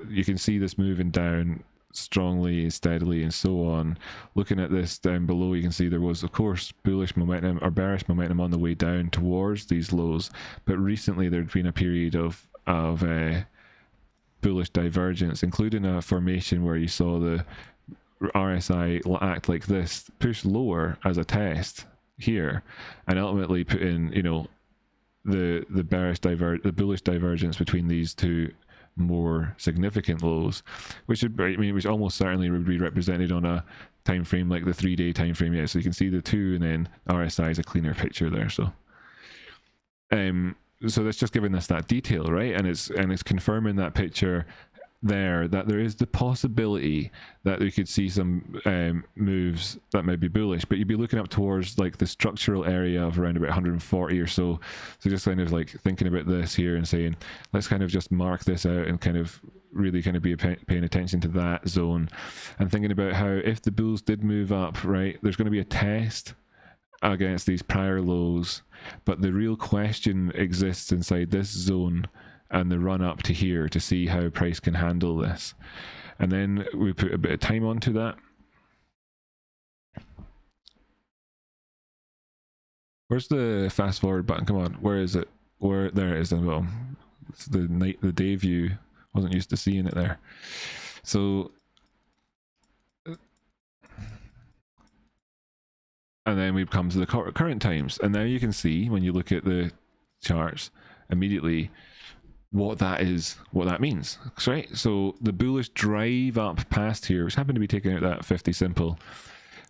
you can see this moving down strongly, steadily, and so on. Looking at this down below, you can see there was, of course, bullish momentum or bearish momentum on the way down towards these lows, but recently there'd been a period of bullish divergence, including a formation where you saw the RSI act like this, push lower as a test here, and ultimately put in, you know, the bullish divergence between these two more significant lows, which would, I mean, which almost certainly would be represented on a time frame like the 3-day time frame. Yeah, so you can see the two, and then RSI is a cleaner picture there. So so that's just giving us that detail, right? And it's confirming that picture there, that there is the possibility that we could see some moves that might be bullish, but you'd be looking up towards like the structural area of around about 140 or so. So just kind of like thinking about this here and saying, let's kind of just mark this out and kind of really kind of be paying attention to that zone, and thinking about how if the bulls did move up, right, there's going to be a test against these prior lows, but the real question exists inside this zone and the run up to here to see how price can handle this. And then we put a bit of time onto that. Where's the fast forward button? Come on, where is it? Where, there it is. Well, it's the day view. Wasn't used to seeing it there. So, and then we come to the current times, and now you can see when you look at the charts immediately what that is, what that means, right? So the bullish drive up past here, which happened to be taking out that 50 simple,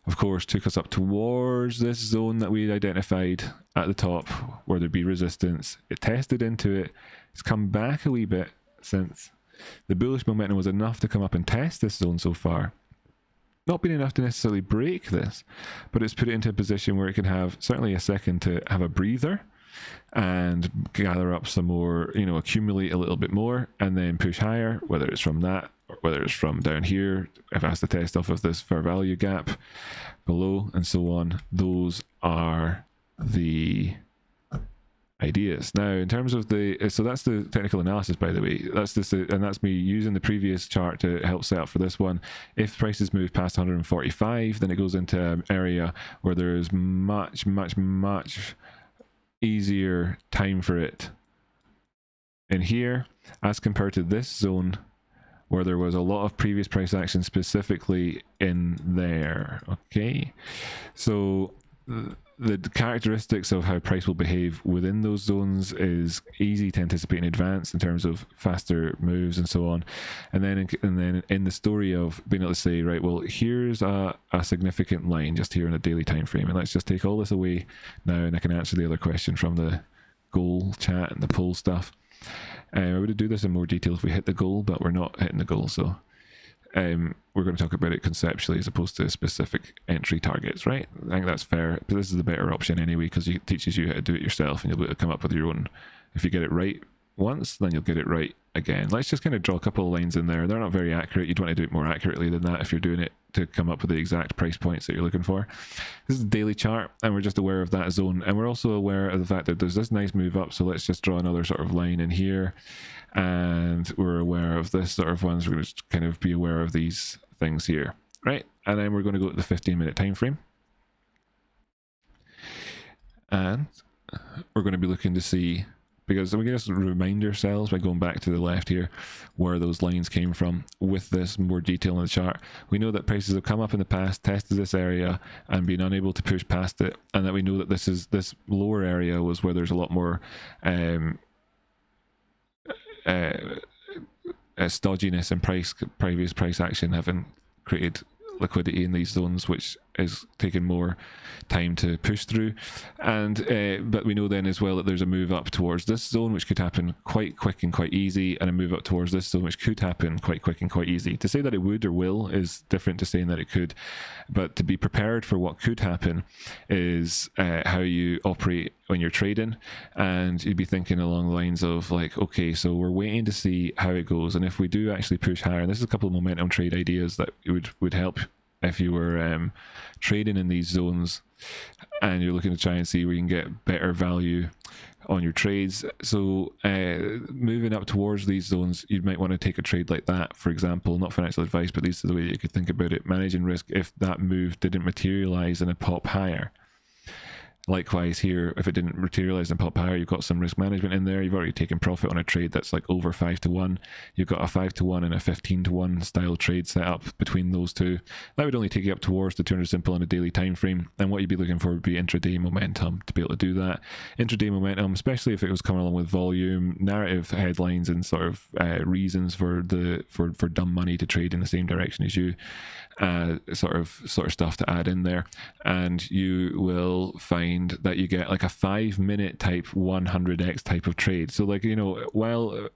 of course, took us up towards this zone that we identified at the top where there'd be resistance. It tested into it. It's come back a wee bit since. The bullish momentum was enough to come up and test this zone so far. Not been enough to necessarily break this, but it's put it into a position where it can have certainly a second to have a breather and gather up some more, you know, accumulate a little bit more, and then push higher, whether it's from that or whether it's from down here, if it has to test off of this fair value gap below and so on. Those are the ideas. Now, in terms of the, so that's the technical analysis, by the way. That's this, and that's me using the previous chart to help set up for this one. If prices move past 145, then it goes into an area where there is much easier time for it in here as compared to this zone where there was a lot of previous price action specifically in there. Okay, so the characteristics of how price will behave within those zones is easy to anticipate in advance in terms of faster moves and so on. And then in the story of being able to say, right, well, here's a significant line just here in a daily time frame, and let's just take all this away now, and I can answer the other question from the goal chat and the poll stuff. I would do this in more detail if we hit the goal, but we're not hitting the goal, so we're going to talk about it conceptually as opposed to specific entry targets, right? I think that's fair, but this is the better option anyway, because it teaches you how to do it yourself, and you'll be able to come up with your own. If you get it right once, then you'll get it right again. Let's just kind of draw a couple of lines in there. They're not very accurate. You'd want to do it more accurately than that if you're doing it to come up with the exact price points that you're looking for. This is a daily chart, and we're just aware of that zone, and we're also aware of the fact that there's this nice move up. So let's just draw another sort of line in here, and we're aware of this sort of ones. We're going to just kind of be aware of these things here, right? And then we're going to go to the 15-minute time frame, and we're going to be looking to see, because we can just remind ourselves by going back to the left here where those lines came from with this more detail in the chart. We know that prices have come up in the past, tested this area and been unable to push past it, and that we know that this lower area was where there's a lot more stodginess and previous price action having created liquidity in these zones, which is taking more time to push through. And but we know then as well that there's a move up towards this zone which could happen quite quick and quite easy, and a move up towards this zone which could happen quite quick and quite easy. To say that it would or will is different to saying that it could, but to be prepared for what could happen is how you operate when you're trading. And you'd be thinking along the lines of like, okay, so we're waiting to see how it goes, and if we do actually push higher, and this is a couple of momentum trade ideas that would help if you were trading in these zones and you're looking to try and see where you can get better value on your trades. So moving up towards these zones, you might want to take a trade like that, for example. Not financial advice, but these are the way you could think about it. Managing risk if that move didn't materialize in a pop higher. Likewise here, if it didn't materialize and pop higher, you've got some risk management in there. You've already taken profit on a trade that's like over 5-1. You've got a 5-1 and a 15-1 style trade set up between those two. That would only take you up towards the 200 simple on a daily time frame. And what you'd be looking for would be intraday momentum to be able to do that. Intraday momentum, especially if it was coming along with volume, narrative headlines, and sort of reasons for dumb money to trade in the same direction as you. Sort of stuff to add in there, and you will find that you get like a 5-minute type 100x type of trade. So like, while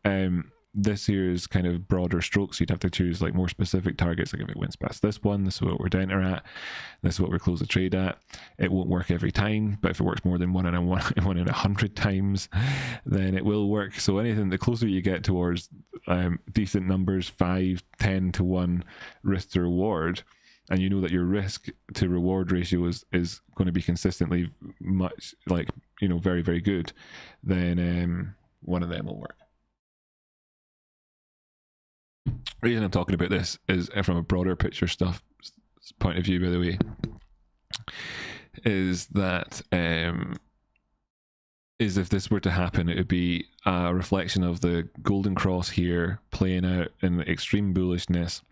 this here is kind of broader strokes, you'd have to choose like more specific targets. Like if it wins past this one, this is what we're to enter at, this is what we're close the trade at. It won't work every time, but if it works more than one in 100 times, then it will work. So anything, the closer you get towards decent numbers, 5-10 to 1 risk to reward, and you know that your risk to reward ratio is going to be consistently much, like, very, very good, then one of them will work. The reason I'm talking about this is from a broader picture stuff point of view, by the way, is that is if this were to happen, it would be a reflection of the golden cross here playing out in extreme bullishness,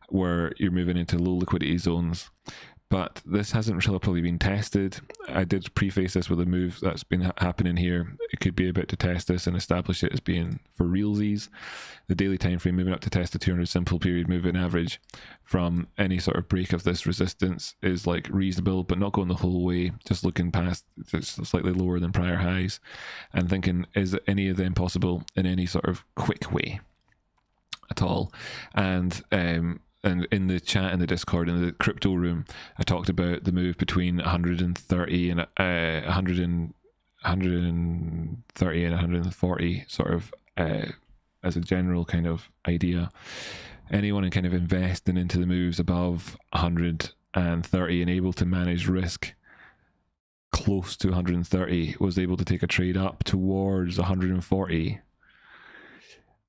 where you're moving into low liquidity zones. But this hasn't really probably been tested. I did preface this with a move that's been happening here. It could be about to test this and establish it as being for realsies. The daily time frame moving up to test the 200 simple period moving average from any sort of break of this resistance is like reasonable, but not going the whole way, just looking past, just slightly lower than prior highs, and thinking, is any of them possible in any sort of quick way at all? And in the chat in the Discord, in the crypto room, I talked about the move between 130 and 140 sort of as a general kind of idea. Anyone kind of investing into the moves above 130 and able to manage risk close to 130 was able to take a trade up towards 140.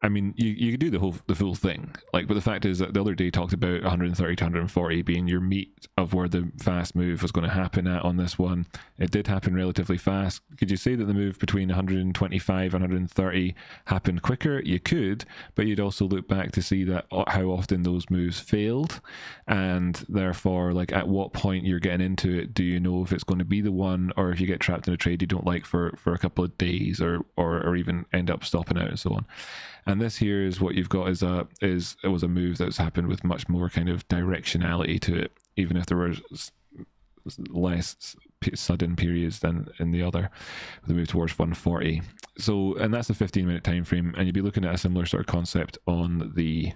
I mean, you could do the full thing, like, but the fact is that the other day talked about 130 to 140 being your meat of where the fast move was going to happen at on this one. It did happen relatively fast. Could you say that the move between 125 and 130 happened quicker? You could, but you'd also look back to see that how often those moves failed, and therefore, like, at what point you're getting into it, do you know if it's going to be the one, or if you get trapped in a trade you don't like for a couple of days, or even end up stopping out and so on. And this here is what you've got it was a move that's happened with much more kind of directionality to it, even if there were less sudden periods than in the other, the move towards 140. So, and that's a 15-minute time frame, and you'd be looking at a similar sort of concept on the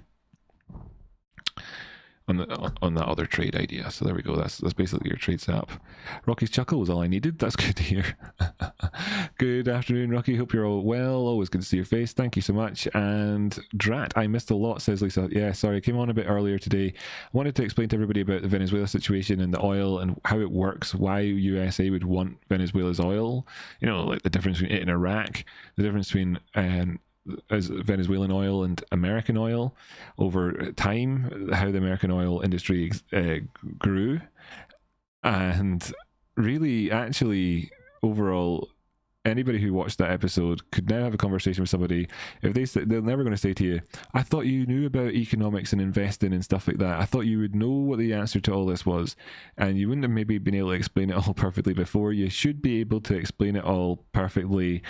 on that other trade idea. So there we go, that's basically your trade setup. Rocky's chuckle was all I needed. That's good to hear. Good afternoon, Rocky, hope you're all well. Always good to see your face, thank you so much. And Drat, I missed a lot, says Lisa. Yeah, sorry, I came on a bit earlier today. I wanted to explain to everybody about the Venezuela situation and the oil and how it works, why USA would want Venezuela's oil, like the difference between it and Iraq, the difference between as Venezuelan oil and American oil over time, how the American oil industry grew, and really, actually, overall, anybody who watched that episode could now have a conversation with somebody. If they're never going to say to you, I thought you knew about economics and investing and stuff like that. I thought you would know what the answer to all this was, and you wouldn't have maybe been able to explain it all perfectly before. You should be able to explain it all perfectly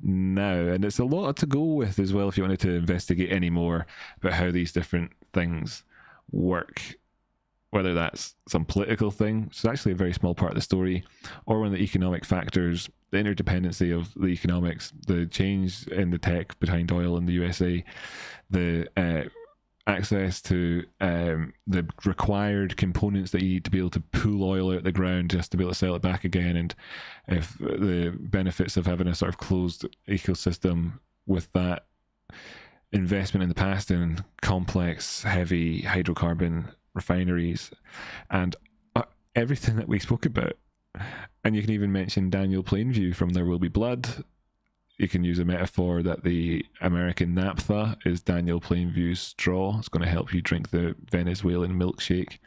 now, and it's a lot to go with as well if you wanted to investigate any more about how these different things work, whether that's some political thing, which is actually a very small part of the story, or one of the economic factors, the interdependency of the economics, the change in the tech behind oil in the USA, the access to the required components that you need to be able to pull oil out of the ground just to be able to sell it back again, and if the benefits of having a sort of closed ecosystem with that investment in the past in complex, heavy hydrocarbon refineries, and everything that we spoke about. And you can even mention Daniel Plainview from There Will Be Blood. You can use a metaphor that the American naphtha is Daniel Plainview's straw. It's going to help you drink the Venezuelan milkshake.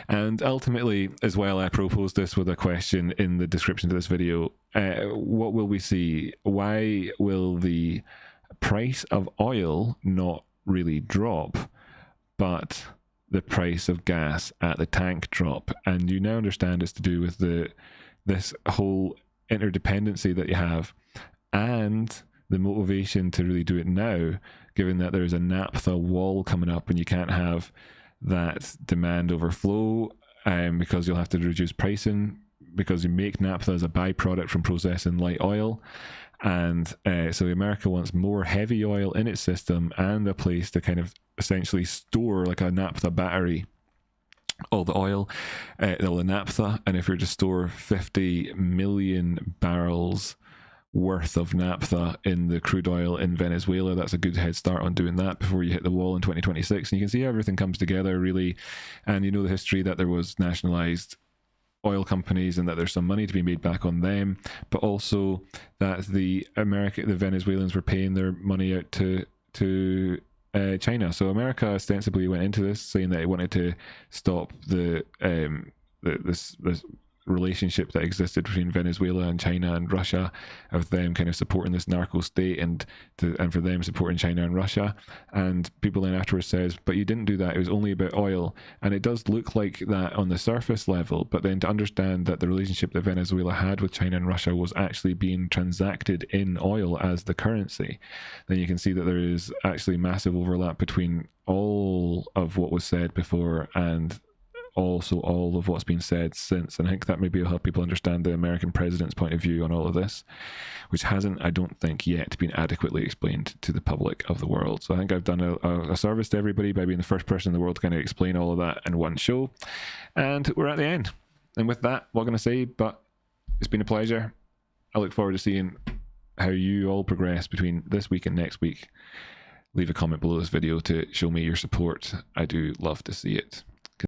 And ultimately, as well, I proposed this with a question in the description to this video. What will we see? Why will the price of oil not really drop, but the price of gas at the tank drop? And you now understand it's to do with this whole interdependency that you have, and the motivation to really do it now, given that there's a naphtha wall coming up and you can't have that demand overflow, because you'll have to reduce pricing because you make naphtha as a byproduct from processing light oil. And so America wants more heavy oil in its system and a place to kind of essentially store, like a naphtha battery, all the oil, all the naphtha. And if you're to store 50 million barrels worth of naphtha in the crude oil in Venezuela, that's a good head start on doing that before you hit the wall in 2026. And you can see how everything comes together, really. And you know the history that there was nationalized oil companies and that there's some money to be made back on them, but also that the Venezuelans were paying their money out to China. So America ostensibly went into this saying that it wanted to stop this relationship that existed between Venezuela and China and Russia, of them kind of supporting this narco state and for them supporting China and Russia. And people then afterwards says, but you didn't do that, it was only about oil. And it does look like that on the surface level, but then to understand that the relationship that Venezuela had with China and Russia was actually being transacted in oil as the currency, then you can see that there is actually massive overlap between all of what was said before and also all of what's been said since. And I think that maybe will help people understand the American president's point of view on all of this, which hasn't, I don't think, yet been adequately explained to the public of the world. So I think I've done a service to everybody by being the first person in the world to kind of explain all of that in one show. And we're at the end. And with that, what I'm going to say, but it's been a pleasure. I look forward to seeing how you all progress between this week and next week. Leave a comment below this video to show me your support. I do love to see it.